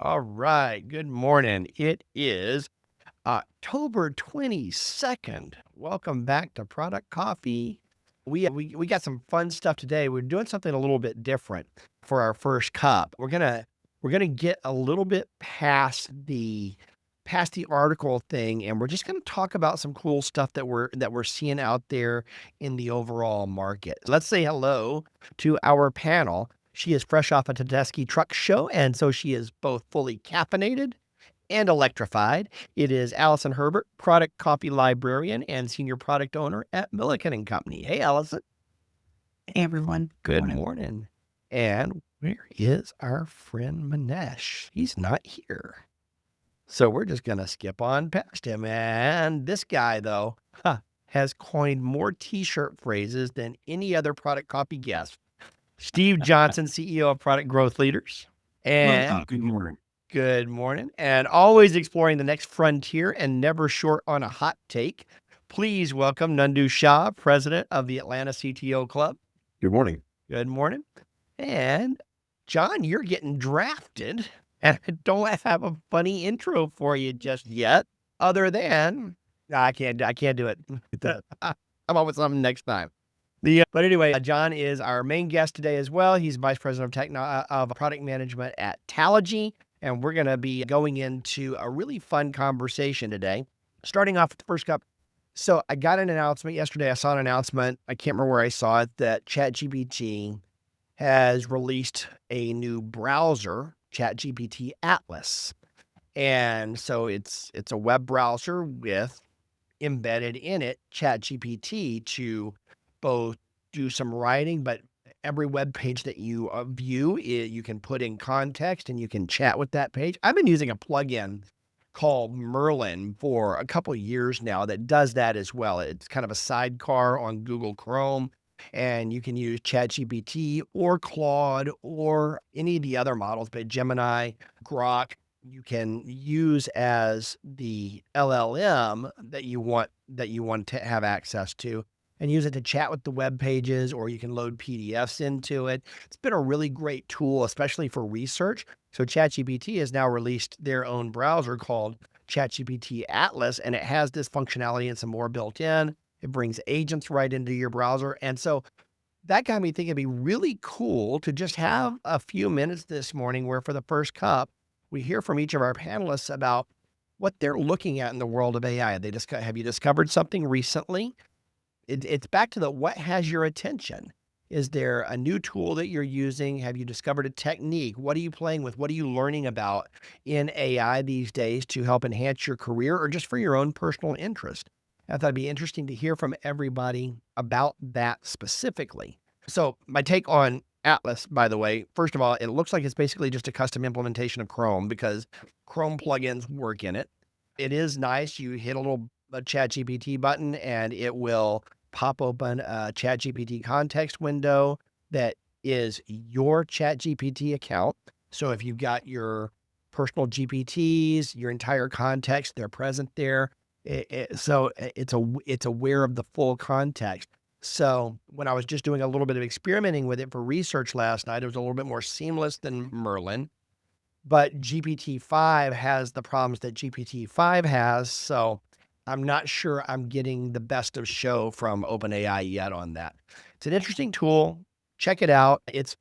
All right. Good morning. It is October 22nd. Welcome back to Product Coffee. We got some fun stuff today. We're doing something a little bit different for our first cup. We're gonna get a little bit past the article thing, and we're just gonna talk about some cool stuff that we're seeing out there in the overall market. Let's say hello to our panel. She is fresh off a Tedeschi Truck Show, and so she is both fully caffeinated and electrified. It is Allison Herbert, product copy librarian and senior product owner at Milliken and Company. Hey, Allison. Hey everyone. Good morning. And where is our friend Minesh? He's not here. So we're just going to skip on past him. And this guy, though, has coined more t-shirt phrases than any other product copy guest. Steve Johnson, CEO of Product Growth Leaders. And Good morning. good morning. And always exploring the next frontier and never short on a hot take. Please welcome Nandu Shah, president of the Atlanta CTO Club. Good morning. Good morning. And John, you're getting drafted. And I don't have a funny intro for you just yet, other than I can't do it. I'm up with something next time. But anyway, John is our main guest today as well. He's vice president of product management at Talogy, and we're going to be going into a really fun conversation today. Starting off with the first cup. So I got an announcement yesterday. I saw an announcement. I can't remember where I saw it, that ChatGPT has released a new browser, ChatGPT Atlas. And so it's a web browser with embedded in it ChatGPT to both do some writing, but every web page that you view, you can put in context and you can chat with that page. I've been using a plugin called Merlin for a couple of years now that does that as well. It's kind of a sidecar on Google Chrome, and you can use ChatGPT or Claude or any of the other models, but Gemini, Grok, you can use as the LLM that you want to have access to, and use it to chat with the web pages, or you can load PDFs into it. It's been a really great tool, especially for research. So ChatGPT has now released their own browser called ChatGPT Atlas, and it has this functionality and some more built in. It brings agents right into your browser. And so that got me thinking it'd be really cool to just have a few minutes this morning where for the first cup, we hear from each of our panelists about what they're looking at in the world of AI. Have you discovered something recently? It's back to what has your attention? Is there a new tool that you're using? Have you discovered a technique? What are you playing with? What are you learning about in AI these days to help enhance your career or just for your own personal interest? I thought it'd be interesting to hear from everybody about that specifically. So my take on Atlas, by the way, first of all, it looks like it's basically just a custom implementation of Chrome because Chrome plugins work in it. It is nice. You hit a ChatGPT button and it will pop open a ChatGPT context window that is your ChatGPT account. So if you've got your personal GPTs, your entire context, they're present there. So it's aware of the full context. So when I was just doing a little bit of experimenting with it for research last night, it was a little bit more seamless than Merlin. But GPT-5 has the problems that GPT-5 has. So I'm not sure I'm getting the best of show from OpenAI yet on that. It's an interesting tool. Check it out. It's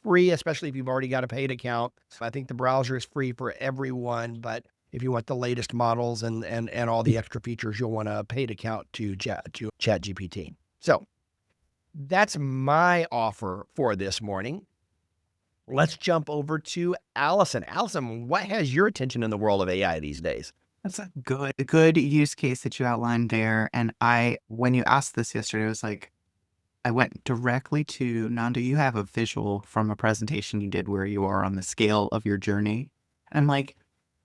free, especially if you've already got a paid account. I think the browser is free for everyone, but if you want the latest models and all the extra features, you'll want a paid account to ChatGPT. So that's my offer for this morning. Let's jump over to Allison. Allison, what has your attention in the world of AI these days? That's a good use case that you outlined there. And when you asked this yesterday, I was like, I went directly to Nandu. You have a visual from a presentation you did where you are on the scale of your journey. And I'm like,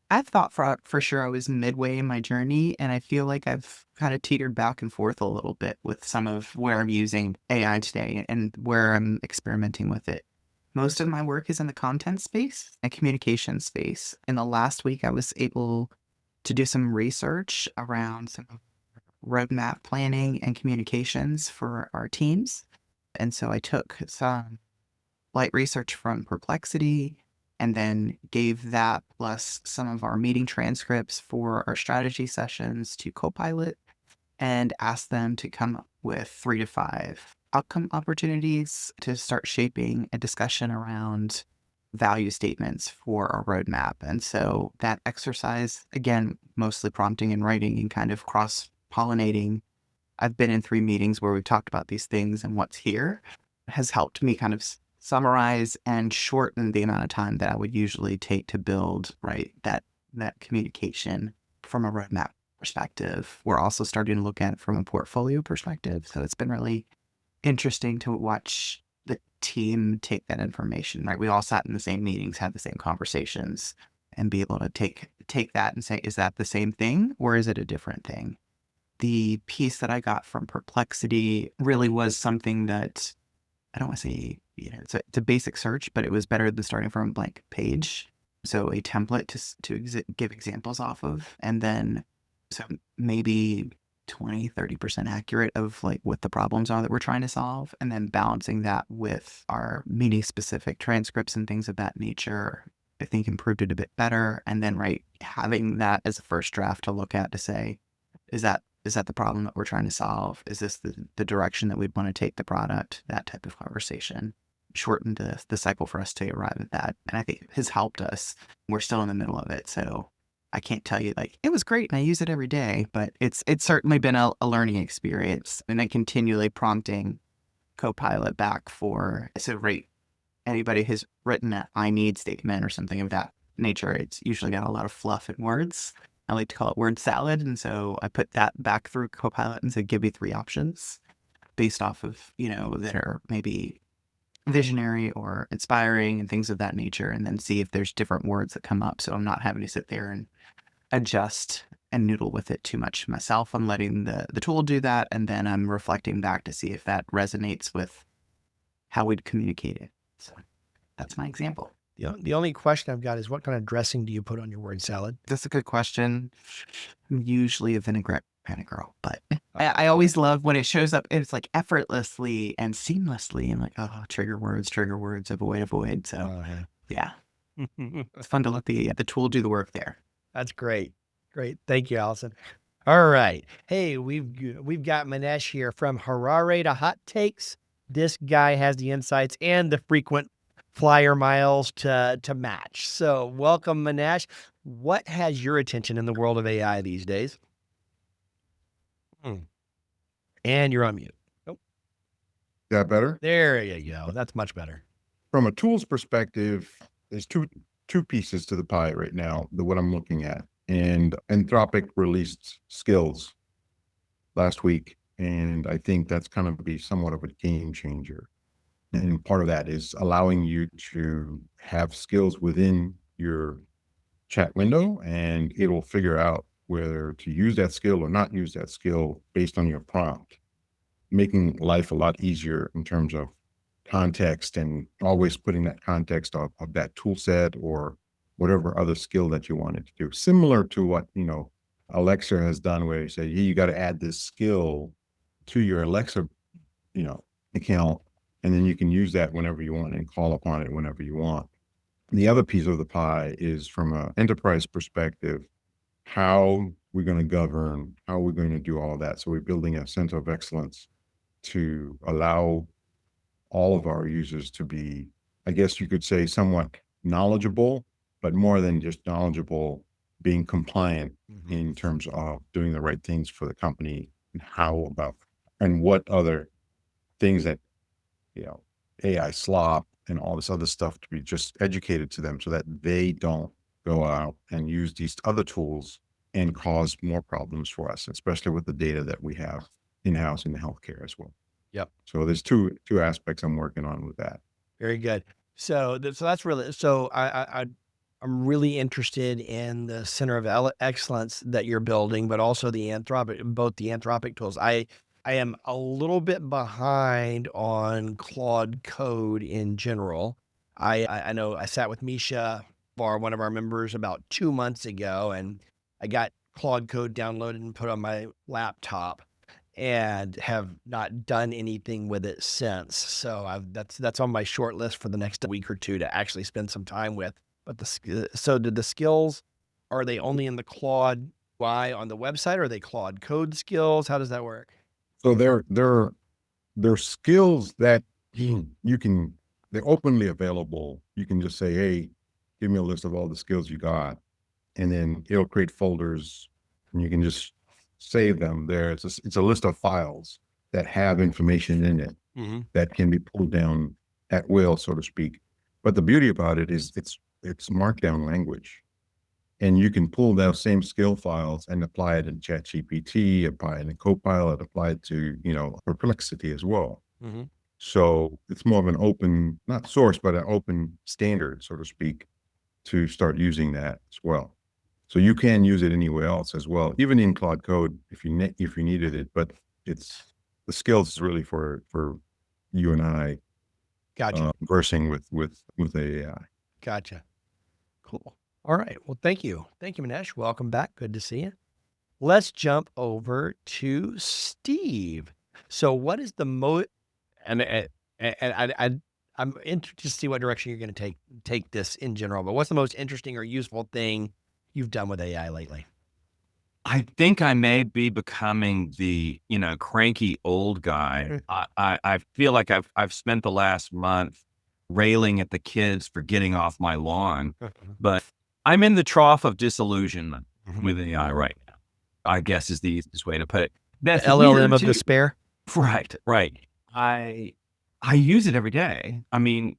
I thought for sure I was midway in my journey, and I feel like I've kind of teetered back and forth a little bit with some of where I'm using AI today and where I'm experimenting with it. Most of my work is in the content space and communication space. In the last week, I was able to do some research around some roadmap planning and communications for our teams. And so I took some light research from Perplexity and then gave that plus some of our meeting transcripts for our strategy sessions to Copilot and asked them to come up with 3 to 5 outcome opportunities to start shaping a discussion around value statements for our roadmap. And so that exercise, again, mostly prompting and writing and kind of cross-pollinating. I've been in 3 meetings where we've talked about these things and what's here has helped me kind of summarize and shorten the amount of time that I would usually take to build, right, that communication from a roadmap perspective. We're also starting to look at it from a portfolio perspective. So it's been really interesting to watch the team take that information, right? We all sat in the same meetings, had the same conversations, and be able to take that and say, is that the same thing or is it a different thing? The piece that I got from Perplexity really was something that I don't want to say, it's a basic search, but it was better than starting from a blank page. So a template to give examples off of, and then so maybe 20-30% accurate of like what the problems are that we're trying to solve, and then balancing that with our meeting specific transcripts and things of that nature, I think improved it a bit better. And then having that as a first draft to look at to say, is that the problem that we're trying to solve? Is this the direction that we'd want to take the product? That type of conversation shortened the cycle for us to arrive at that. And I think it has helped us. We're still in the middle of it. So I can't tell you like, it was great and I use it every day, but it's certainly been a learning experience, and then continually prompting Copilot back anybody who's written an I need statement or something of that nature. It's usually got a lot of fluff and words. I like to call it word salad. And so I put that back through Copilot and said, give me 3 options based off of, that are maybe visionary or inspiring and things of that nature. And then see if there's different words that come up. So I'm not having to sit there and adjust and noodle with it too much myself. I'm letting the tool do that. And then I'm reflecting back to see if that resonates with how we'd communicate it. So that's my example. The only question I've got is, what kind of dressing do you put on your word salad? That's a good question. I'm usually a vinaigrette kind of girl, but I always love when it shows up. It's like effortlessly and seamlessly, and like, oh, trigger words, avoid. So yeah, it's fun to let the tool do the work there. That's great. Great. Thank you, Allison. All right. Hey, we've got Minesh here from Harare to Hot Takes. This guy has the insights and the frequent flyer miles to match. So welcome, Minesh. What has your attention in the world of AI these days? And you're on mute. Nope. That better? There you go. That's much better. From a tools perspective, there's two pieces to the pie right now, what I'm looking at. And Anthropic released skills last week, and I think that's kind of be somewhat of a game changer. And part of that is allowing you to have skills within your chat window, and it will figure out whether to use that skill or not use that skill based on your prompt, making life a lot easier in terms of context and always putting that context of that tool set or whatever other skill that you wanted to do. Similar to what, Alexa has done, where you say, hey, you got to add this skill to your Alexa, account, and then you can use that whenever you want and call upon it whenever you want. The other piece of the pie is from an enterprise perspective, how we're going to govern, how we're going to do all of that. So we're building a center of excellence to allow all of our users to be, I guess you could say, somewhat knowledgeable, but more than just knowledgeable, being compliant in terms of doing the right things for the company, and what other things that, AI slop and all this other stuff, to be just educated to them so that they don't go out and use these other tools and cause more problems for us, especially with the data that we have in-house in the healthcare as well. Yep. So there's two aspects I'm working on with that. Very good. So that's really, so I'm really interested in the center of excellence that you're building, but also both the Anthropic tools. I am a little bit behind on Claude Code in general. I know I sat with Misha, one of our members, about 2 months ago, and I got Claude Code downloaded and put on my laptop, and have not done anything with it since. So that's on my short list for the next week or two to actually spend some time with. But so did the skills, are they only in the Claude Y on the website, or are they Claude code skills? How does that work? So they're skills that you can, they're openly available. You can just say, hey, give me a list of all the skills you got. And then it'll create folders and you can just save them there. It's a list of files that have information in it that can be pulled down at will, so to speak. But the beauty about it is it's markdown language. And you can pull those same skill files and apply it in ChatGPT, apply it in Copilot, apply it to, Perplexity as well. So it's more of an open, not source, but an open standard, so to speak, to start using that as well. So you can use it anywhere else as well, even in Claude Code if you needed it. But it's the skills is really for you and I Gotcha. conversing with AI. Gotcha. Cool. All right. Well, thank you. Thank you, Minesh. Welcome back. Good to see you. Let's jump over to Steve. So what is the I'm interested to see what direction you're going to take this in general, but what's the most interesting or useful thing you've done with AI lately? I think I may be becoming the, cranky old guy. I feel like I've spent the last month railing at the kids for getting off my lawn, but I'm in the trough of disillusionment with AI right now, I guess is the easiest way to put it. That's LLM of despair. Right. I use it every day. I mean,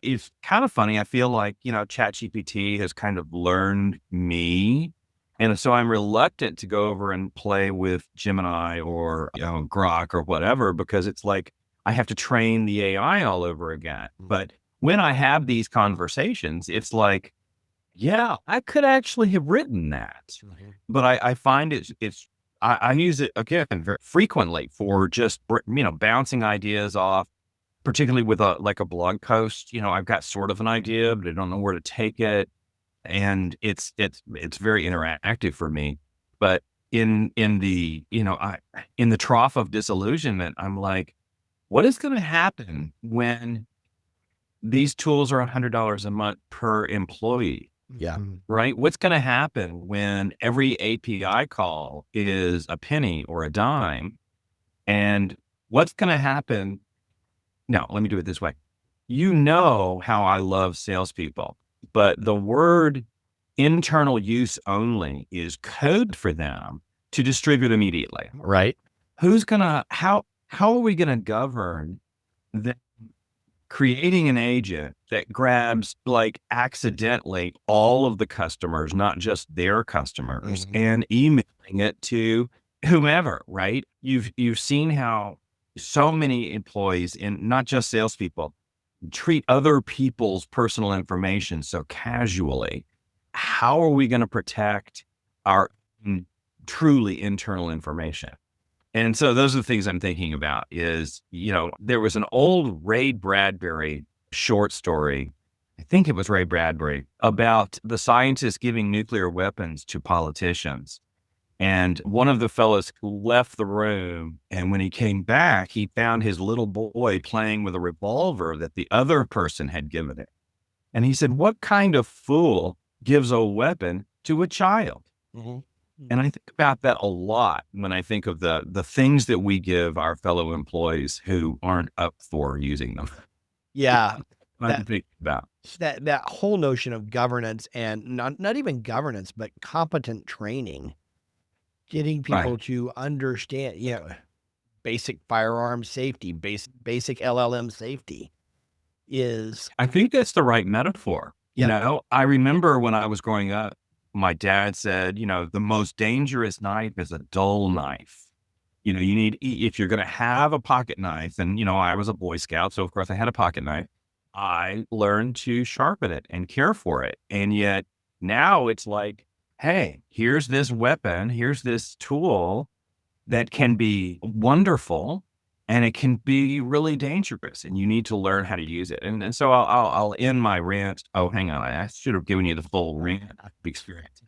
it's kind of funny. I feel like, ChatGPT has kind of learned me. And so I'm reluctant to go over and play with Gemini or Grok or whatever, because it's like I have to train the AI all over again. But when I have these conversations, it's like, yeah, I could actually have written that. But I find I use it again very frequently for just, bouncing ideas off, particularly with a blog post. I've got sort of an idea, but I don't know where to take it. And it's very interactive for me. But in the trough of disillusionment, I'm like, what is going to happen when these tools are $100 a month per employee? Yeah. Right. What's going to happen when every API call is a penny or a dime? And what's going to happen? No, let me do it this way. How I love salespeople, but the word internal use only is code for them to distribute immediately. Right. How are we going to govern them creating an agent that grabs accidentally all of the customers, not just their customers, and emailing it to whomever, right? You've seen how so many employees, and not just salespeople, treat other people's personal information so casually. How are we going to protect our truly internal information? And so those are the things I'm thinking about is, there was an old Ray Bradbury short story. I think it was Ray Bradbury about the scientists giving nuclear weapons to politicians. And one of the fellows left the room, and when he came back, he found his little boy playing with a revolver that the other person had given him. And he said, what kind of fool gives a weapon to a child? And I think about that a lot when I think of the things that we give our fellow employees who aren't up for using them. Yeah. I'm thinking about That whole notion of governance, and not even governance, but competent training. Getting people to understand, basic firearm safety, basic LLM safety is. I think that's the right metaphor. I remember when I was growing up, my dad said, the most dangerous knife is a dull knife. You need, if you're going to have a pocket knife, and, I was a Boy Scout, so of course I had a pocket knife. I learned to sharpen it and care for it. And yet now it's like, hey, here's this weapon, here's this tool that can be wonderful, and it can be really dangerous, and you need to learn how to use it. And so I'll end my rant. Oh, hang on. I should have given you the full rant experience.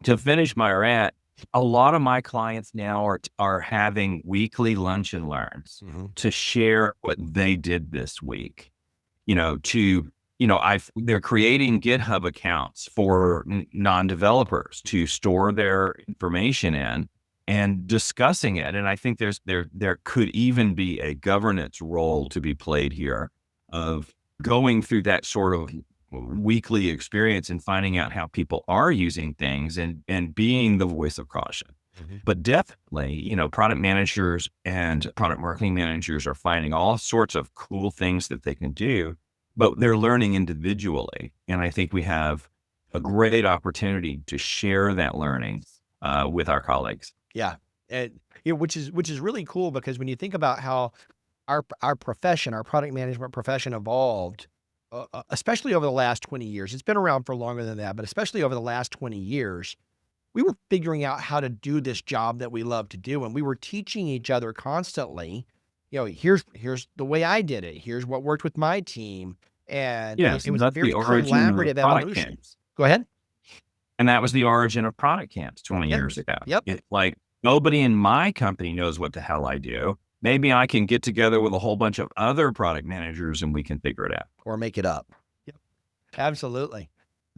To finish my rant, a lot of my clients now are having weekly lunch and learns to share what they did this week, to they're creating GitHub accounts for non-developers to store their information in and discussing it. And I think there could even be a governance role to be played here of going through that sort of weekly experience and finding out how people are using things and being the voice of caution. But definitely, product managers and product marketing managers are finding all sorts of cool things that they can do, but they're learning individually. And I think we have a great opportunity to share that learning with our colleagues. Yeah. And, which is really cool, because when you think about how our profession, our product management profession evolved, especially over the last 20 years, it's been around for longer than that, but especially over the last 20 years, we were figuring out how to do this job that we love to do. And we were teaching each other constantly, here's the way I did it. Here's what worked with my team. And Yes, it was a that's very the origin of collaborative product evolution. camps. Go ahead. And that was the origin of product camps 20 Yep. years ago. Yep. It's like nobody in my company knows what the hell I do. Maybe I can get together with a whole bunch of other product managers and we can figure it out. Or make it up. Yep. Absolutely.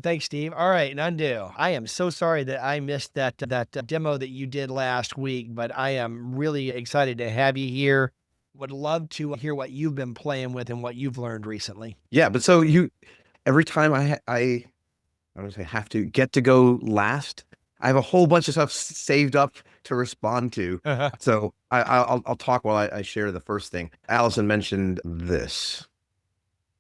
Thanks, Steve. All right, Nandu. I am so sorry that I missed that demo that you did last week, but I am really excited to have you here. Would love to hear what you've been playing with and what you've learned recently. Yeah, but so every time I don't say have to get to go last, I have a whole bunch of stuff saved up to respond to. So I'll talk while I share the first thing. Allison mentioned this.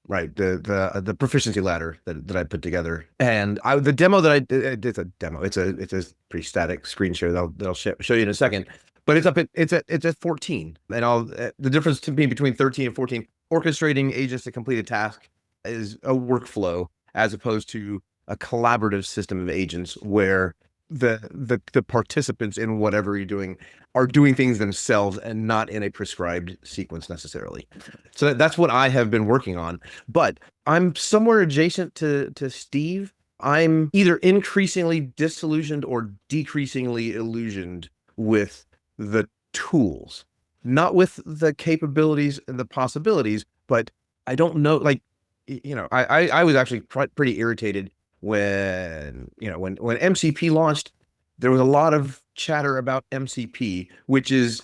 Right, the proficiency ladder that I put together, and the demo that I did, it's a demo. It's a pretty static screen share that I'll show you in a second. But it's at 14, and the difference to me between 13 and 14, orchestrating agents to complete a task is a workflow as opposed to a collaborative system of agents where the participants in whatever you're doing are doing things themselves and not in a prescribed sequence necessarily. So that's what I have been working on. But I'm somewhere adjacent to Steve. I'm either increasingly disillusioned or decreasingly illusioned with the tools, not with the capabilities and the possibilities, but I don't know, like, I was actually pretty irritated when MCP launched. There was a lot of chatter about MCP, which is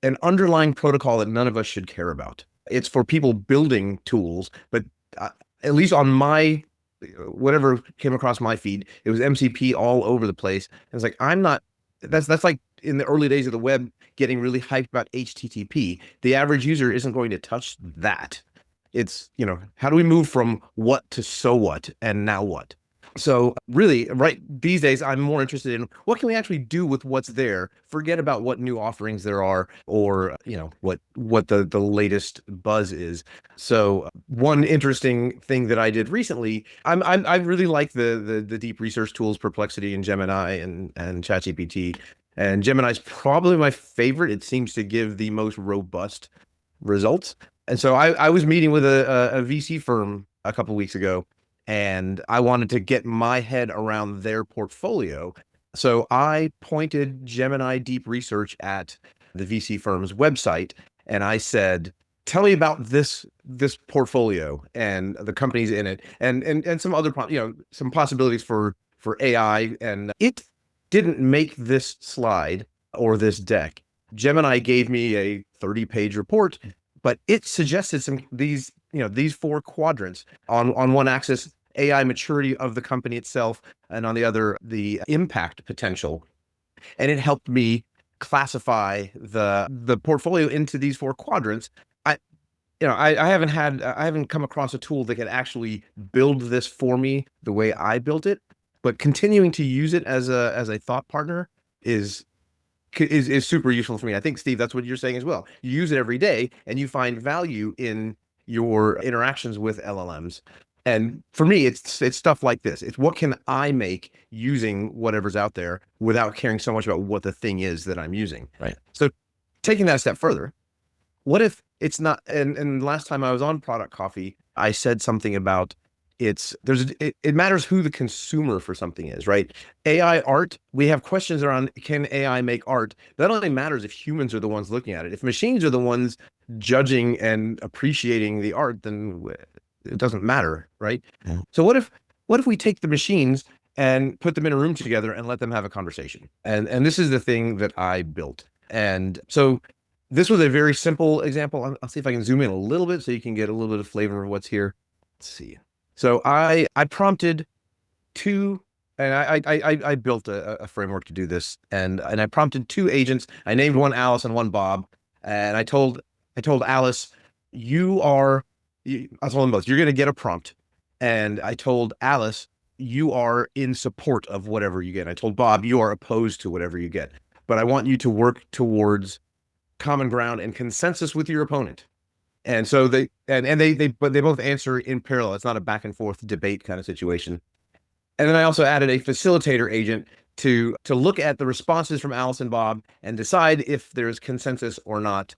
an underlying protocol that none of us should care about. It's for people building tools, but at least on my, whatever came across my feed, it was MCP all over the place. And it's like, that's like in the early days of the web getting really hyped about HTTP. The average user isn't going to touch that. It's, how do we move from what to so what and now what? So really, right these days, I'm more interested in what can we actually do with what's there. Forget about what new offerings there are, or what the latest buzz is. So one interesting thing that I did recently, I really like the deep research tools, Perplexity and Gemini and ChatGPT. And Gemini is probably my favorite. It seems to give the most robust results. And so I was meeting with a VC firm a couple of weeks ago, and I wanted to get my head around their portfolio. So I pointed Gemini Deep Research at the VC firm's website, and I said, tell me about this portfolio and the companies in it, and some other, some possibilities for AI. And it didn't make this slide or this deck. Gemini gave me a 30-page report, but it suggested these 4 quadrants. On one axis, AI maturity of the company itself, and on the other, the impact potential. And it helped me classify the portfolio into these 4 quadrants. I haven't come across a tool that can actually build this for me the way I built it, but continuing to use it as a thought partner is super useful for me. I think, Steve, that's what you're saying as well. You use it every day and you find value in your interactions with LLMs. And for me, it's stuff like this. It's what can I make using whatever's out there without caring so much about what the thing is that I'm using. Right. So taking that a step further, what if it's not, and last time I was on Product Coffee, I said something about it matters who the consumer for something is, right? AI art, we have questions around, can AI make art? That only matters if humans are the ones looking at it. If machines are the ones judging and appreciating the art, then it doesn't matter, right? Yeah. So what if we take the machines and put them in a room together and let them have a conversation? And this is the thing that I built. And so this was a very simple example. I'll see if I can zoom in a little bit so you can get a little bit of flavor of what's here. Let's see. So I prompted two, and I built a framework to do this, and I prompted two agents. I named one Alice and one Bob, and I told Alice, I told them both, you're going to get a prompt, and I told Alice, you are in support of whatever you get. I told Bob, you are opposed to whatever you get, but I want you to work towards common ground and consensus with your opponent. And so they both answer in parallel. It's not a back and forth debate kind of situation. And then I also added a facilitator agent to look at the responses from Alice and Bob and decide if there's consensus or not,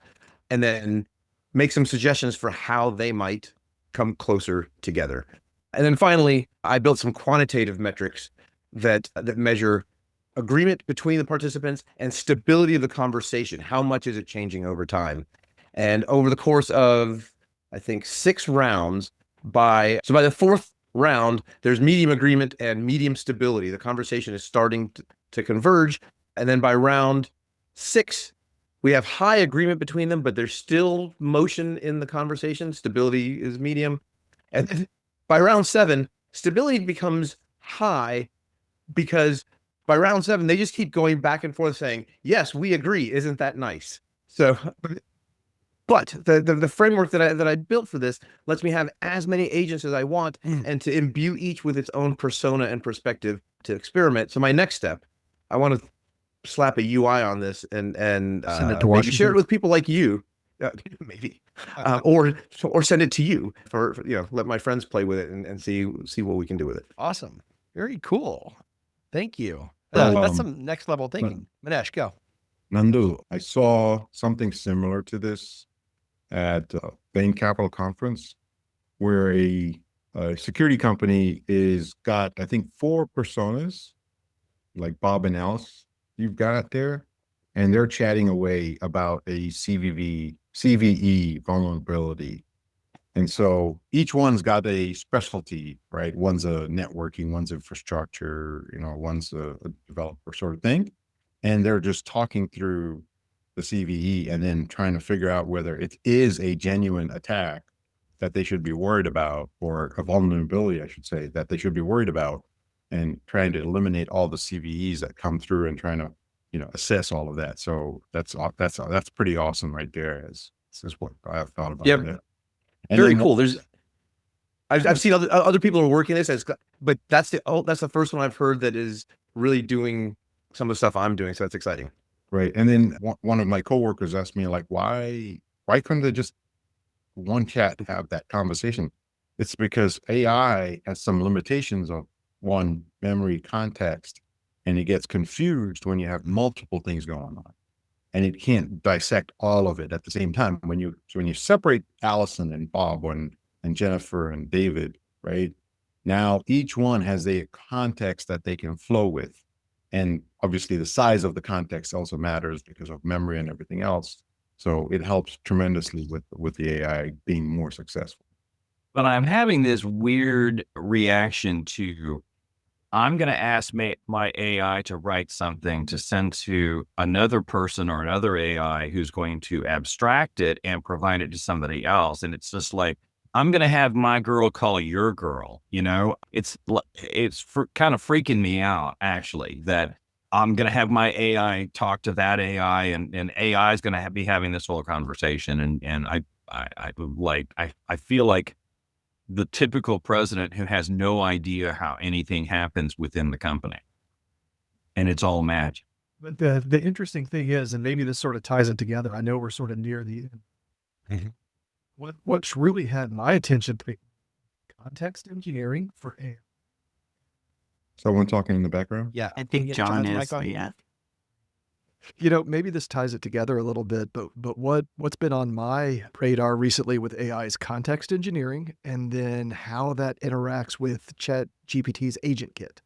and then make some suggestions for how they might come closer together. And then finally, I built some quantitative metrics that measure agreement between the participants and stability of the conversation. How much is it changing over time? And over the course of, I think, 6 rounds, by the 4th round, there's medium agreement and medium stability. The conversation is starting to converge. And then by round 6, we have high agreement between them, but there's still motion in the conversation. Stability is medium. And then by round 7, stability becomes high, because by round 7, they just keep going back and forth saying, yes, we agree. Isn't that nice? So, but the framework that I built for this lets me have as many agents as I want, and to imbue each with its own persona and perspective to experiment. So my next step, I want to slap a UI on this and Send it to maybe Washington. share it with people like you, maybe, or send it to you for let my friends play with it and see what we can do with it. Awesome. Very cool. Thank you. So, That's some next level thinking. Minesh, go. Nandu, I saw something similar to this at Bain Capital Conference, where a security company is got, I think, 4 personas, like Bob and Alice you've got there, and they're chatting away about a CVE vulnerability. And so each one's got a specialty, right? One's a networking, one's infrastructure, one's a developer sort of thing. And they're just talking through the CVE and then trying to figure out whether it is a genuine attack that they should be worried about, or a vulnerability, I should say, that they should be worried about, and trying to eliminate all the CVEs that come through and trying to, assess all of that. So that's pretty awesome right there. This is what I've thought about. Yep. That. And Very then- cool. I've seen other people who are working this, but that's the first one I've heard that is really doing some of the stuff I'm doing. So that's exciting. Right. And then one of my coworkers asked me, like, why couldn't they just one chat have that conversation? It's because AI has some limitations of one, memory, context, and it gets confused when you have multiple things going on, and it can't dissect all of it at the same time. When you separate Allison and Bob and Jennifer and David, right? Now each one has a context that they can flow with. And obviously the size of the context also matters because of memory and everything else. So it helps tremendously with the AI being more successful. But I'm having this weird reaction to, I'm going to ask my AI to write something to send to another person or another AI who's going to abstract it and provide it to somebody else. And it's just like, I'm going to have my girl call your girl, it's kind of freaking me out, actually, that I'm going to have my AI talk to that AI, and AI is going to be having this whole conversation. And I feel like the typical president who has no idea how anything happens within the company, and it's all magic. But the interesting thing is, and maybe this sort of ties it together, I know we're sort of near the end. Mhm. What's really had my attention, context engineering for AI. Someone talking in the background? Yeah. I Can you think get John John's is, mic on? yeah. Maybe this ties it together a little bit, but what's been on my radar recently with AI is context engineering, and then how that interacts with ChatGPT's agent kit,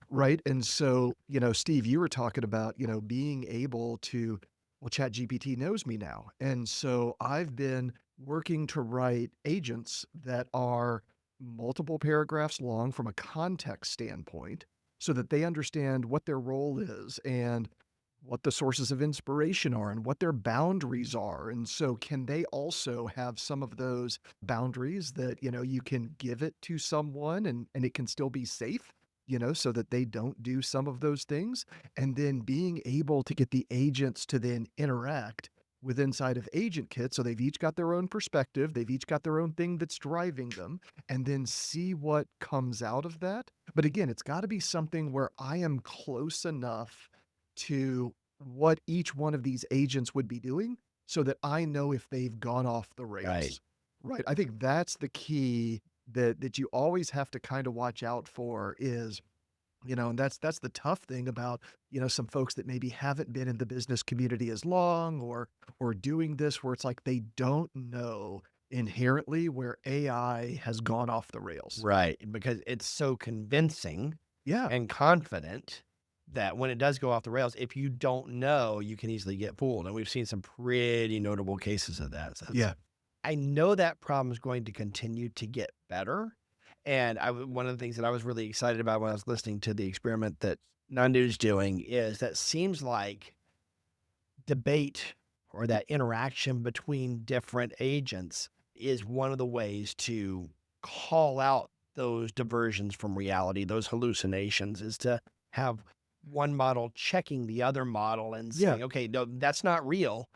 right? And so, Steve, you were talking about, being able to Well, ChatGPT knows me now. And so I've been working to write agents that are multiple paragraphs long from a context standpoint so that they understand what their role is and what the sources of inspiration are and what their boundaries are. And so can they also have some of those boundaries that, you can give it to someone and it can still be safe, so that they don't do some of those things. And then being able to get the agents to then interact with inside of Agent Kit. So they've each got their own perspective. They've each got their own thing that's driving them and then see what comes out of that. But again, it's got to be something where I am close enough to what each one of these agents would be doing so that I know if they've gone off the rails. Right. Right. I think that's the key that you always have to kind of watch out for is, and that's the tough thing about, some folks that maybe haven't been in the business community as long or doing this where it's like they don't know inherently where AI has gone off the rails. Right. Because it's so convincing Yeah. and confident that when it does go off the rails, if you don't know, you can easily get fooled. And we've seen some pretty notable cases of that. So Yeah. I know that problem is going to continue to get better. And one of the things that I was really excited about when I was listening to the experiment that Nandu's doing is that seems like debate or that interaction between different agents is one of the ways to call out those diversions from reality, those hallucinations, is to have one model checking the other model and Yeah. saying, okay, no, that's not real.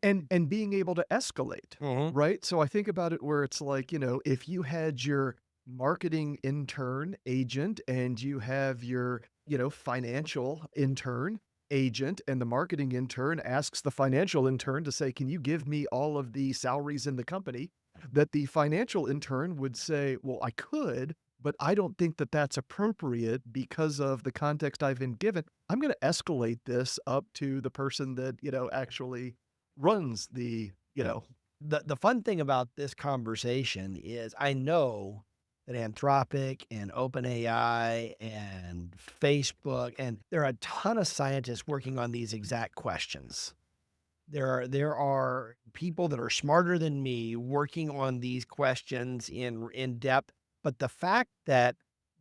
And being able to escalate, Mhm. right? So I think about it where it's like, if you had your marketing intern agent and you have your, financial intern agent, and the marketing intern asks the financial intern to say, "Can you give me all of the salaries in the company?" That the financial intern would say, "Well, I could, but I don't think that that's appropriate because of the context I've been given. I'm going to escalate this up to the person that, actually runs the, The fun thing about this conversation is I know that Anthropic and OpenAI and Facebook, and there are a ton of scientists working on these exact questions. There are people that are smarter than me working on these questions in depth. But the fact that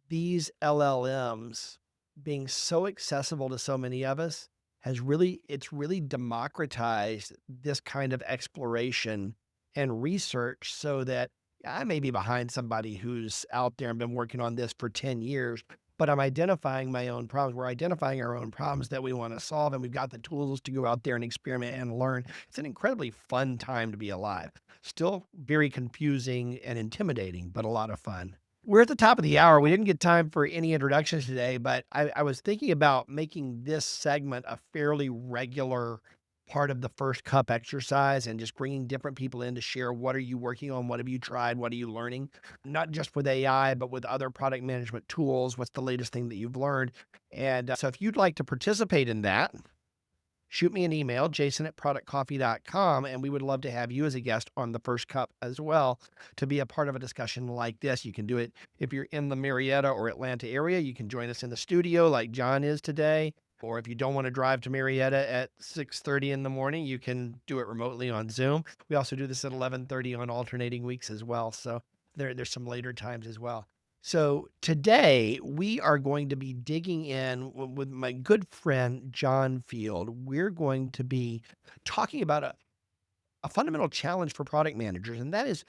these LLMs being so accessible to so many of us it's really democratized this kind of exploration and research so that I may be behind somebody who's out there and been working on this for 10 years, but I'm identifying my own problems. We're identifying our own problems that we want to solve, and we've got the tools to go out there and experiment and learn. It's an incredibly fun time to be alive. Still very confusing and intimidating, but a lot of fun. We're at the top of the hour. We didn't get time for any introductions today, but I was thinking about making this segment a fairly regular part of the first cup exercise and just bringing different people in to share what are you working on, what have you tried, what are you learning, not just with AI, but with other product management tools. What's the latest thing that you've learned? And so if you'd like to participate in that, shoot me an email, jason@productcoffee.com, and we would love to have you as a guest on the first cup as well to be a part of a discussion like this. You can do it if you're in the Marietta or Atlanta area. You can join us in the studio like John is today. Or if you don't want to drive to Marietta at 6:30 in the morning, you can do it remotely on Zoom. We also do this at 11:30 on alternating weeks as well. So there's some later times as well. So today we are going to be digging in with my good friend, John Field. We're going to be talking about a fundamental challenge for product managers. And that is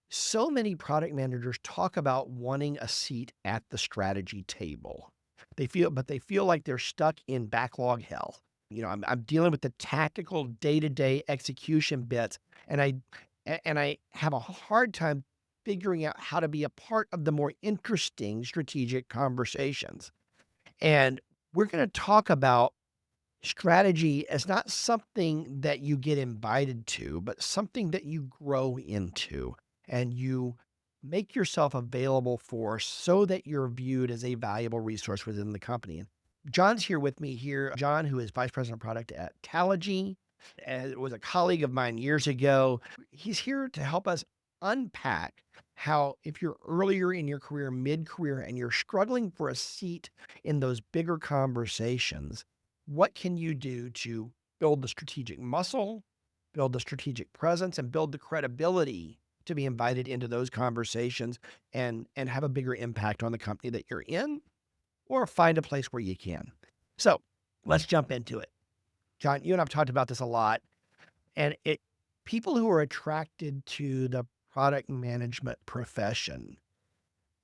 so many product managers talk about wanting a seat at the strategy table. They feel like they're stuck in backlog hell. I'm dealing with the tactical day-to-day execution bits, and I have a hard time figuring out how to be a part of the more interesting strategic conversations. And we're going to talk about strategy as not something that you get invited to, but something that you grow into and you make yourself available for so that you're viewed as a valuable resource within the company. And John's here with me here. John, who is Vice President of Product at Talogy, was a colleague of mine years ago. He's here to help us unpack how if you're earlier in your career, mid-career, and you're struggling for a seat in those bigger conversations, what can you do to build the strategic muscle, build the strategic presence, and build the credibility to be invited into those conversations and have a bigger impact on the company that you're in, or find a place where you can. So let's jump into it. John, you and I've talked about this a lot, and people who are attracted to the product management profession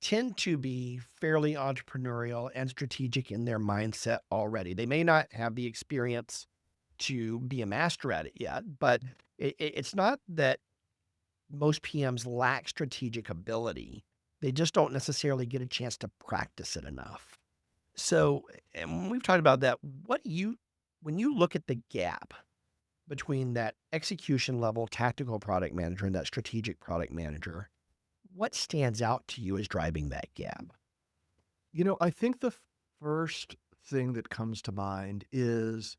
tend to be fairly entrepreneurial and strategic in their mindset already. They may not have the experience to be a master at it yet, but it's not that most PMs lack strategic ability. They just don't necessarily get a chance to practice it enough. So, and we've talked about that. When you look at the gap between that execution level tactical product manager and that strategic product manager, what stands out to you as driving that gap? I think the first thing that comes to mind is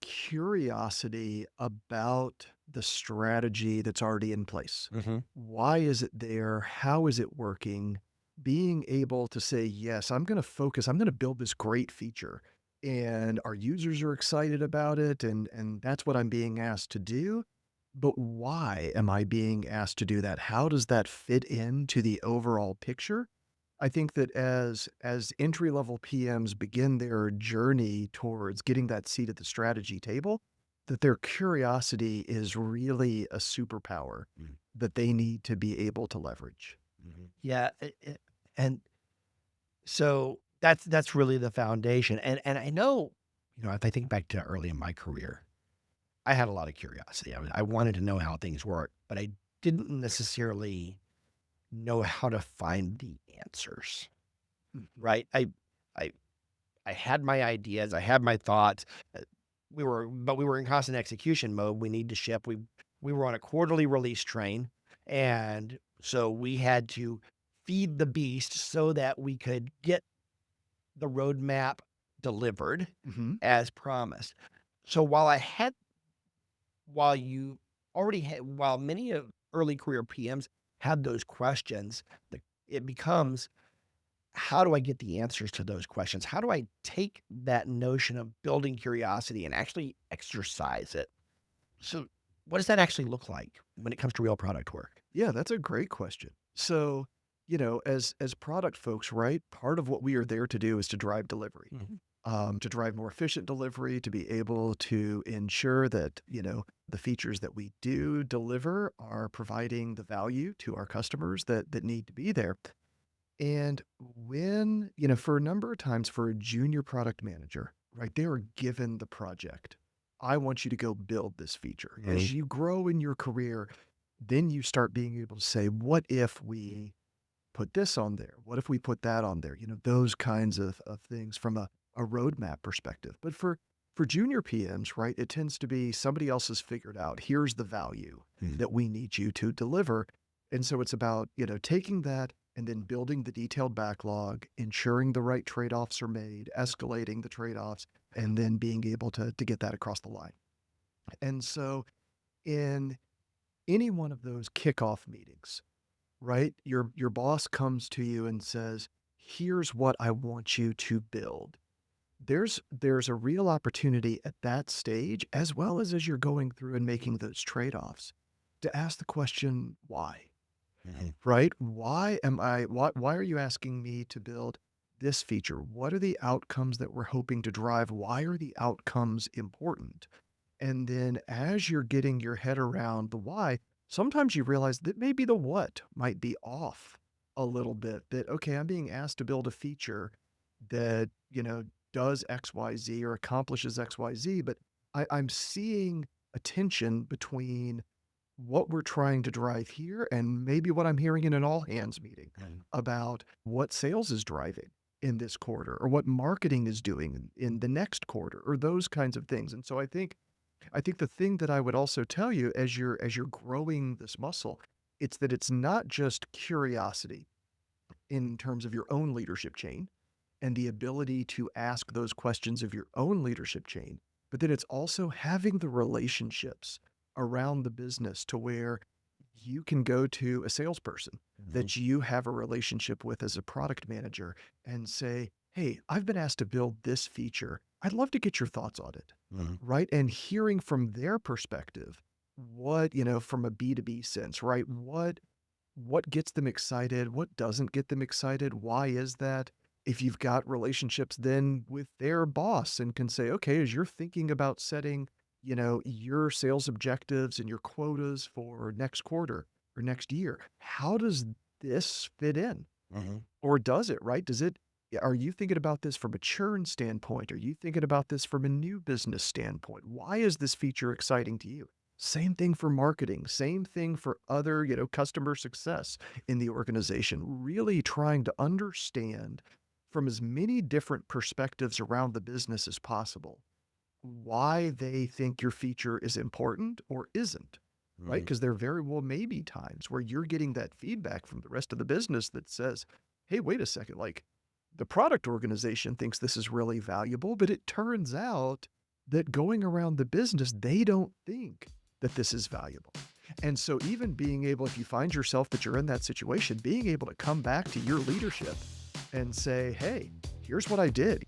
curiosity about the strategy that's already in place. Why is it there? How is it working? Being able to say, yes, I'm going to build this great feature, and our users are excited about it. And that's what I'm being asked to do. But why am I being asked to do that? How does that fit into the overall picture? I think that as entry-level PMs begin their journey towards getting that seat at the strategy table, that their curiosity is really a superpower that they need to be able to leverage. Yeah, and so that's really the foundation. And I know, if I think back to early in my career, I had a lot of curiosity. I wanted to know how things work, but I didn't necessarily know how to find the answers. Right? I had my ideas, I had my thoughts. We were in constant execution mode. We need to ship. We were on a quarterly release train, and so we had to feed the beast so that we could get the roadmap delivered as promised. So while many of early career PMs had those questions, it becomes, how do I get the answers to those questions? How do I take that notion of building curiosity and actually exercise it? So what does that actually look like when it comes to real product work? Yeah, that's a great question. So, as product folks, right, part of what we are there to do is to drive delivery, to drive more efficient delivery, to be able to ensure that, the features that we do deliver are providing the value to our customers that need to be there. And when, for a number of times for a junior product manager, right, they are given the project. I want you to go build this feature. As you grow in your career, then you start being able to say, what if we put this on there? What if we put that on there? Those kinds of things from a roadmap perspective. But for junior PMs, right, it tends to be somebody else has figured out, here's the value that we need you to deliver. And so it's about, taking that and then building the detailed backlog, ensuring the right trade-offs are made, escalating the trade-offs, and then being able to get that across the line. And so in any one of those kickoff meetings, right, your boss comes to you and says, here's what I want you to build. There's a real opportunity at that stage, as well as you're going through and making those trade-offs, to ask the question, why? Right? Why are you asking me to build this feature? What are the outcomes that we're hoping to drive? Why are the outcomes important? And then as you're getting your head around the why, sometimes you realize that maybe the what might be off a little bit. That, okay, I'm being asked to build a feature that, does XYZ or accomplishes XYZ, but I'm seeing a tension between what we're trying to drive here and maybe what I'm hearing in an all hands meeting about what sales is driving in this quarter or what marketing is doing in the next quarter or those kinds of things. And so I think the thing that I would also tell you as you're growing this muscle, it's that it's not just curiosity in terms of your own leadership chain and the ability to ask those questions of your own leadership chain, but then it's also having the relationships around the business to where you can go to a salesperson that you have a relationship with as a product manager and say, hey, I've been asked to build this feature. I'd love to get your thoughts on it, Mhm. right? And hearing from their perspective, what, from a B2B sense, right? What gets them excited? What doesn't get them excited? Why is that? If you've got relationships then with their boss and can say, okay, as you're thinking about setting, your sales objectives and your quotas for next quarter or next year, how does this fit in? Mhm. Or does it, right? Are you thinking about this from a churn standpoint? Are you thinking about this from a new business standpoint? Why is this feature exciting to you? Same thing for marketing, same thing for other, customer success in the organization, really trying to understand from as many different perspectives around the business as possible, why they think your feature is important or isn't, right? Mhm. Because there very well may be times where you're getting that feedback from the rest of the business that says, hey, wait a second, like the product organization thinks this is really valuable, but it turns out that going around the business, they don't think that this is valuable. And so even being able, if you find yourself that you're in that situation, being able to come back to your leadership and say, hey, here's what I did.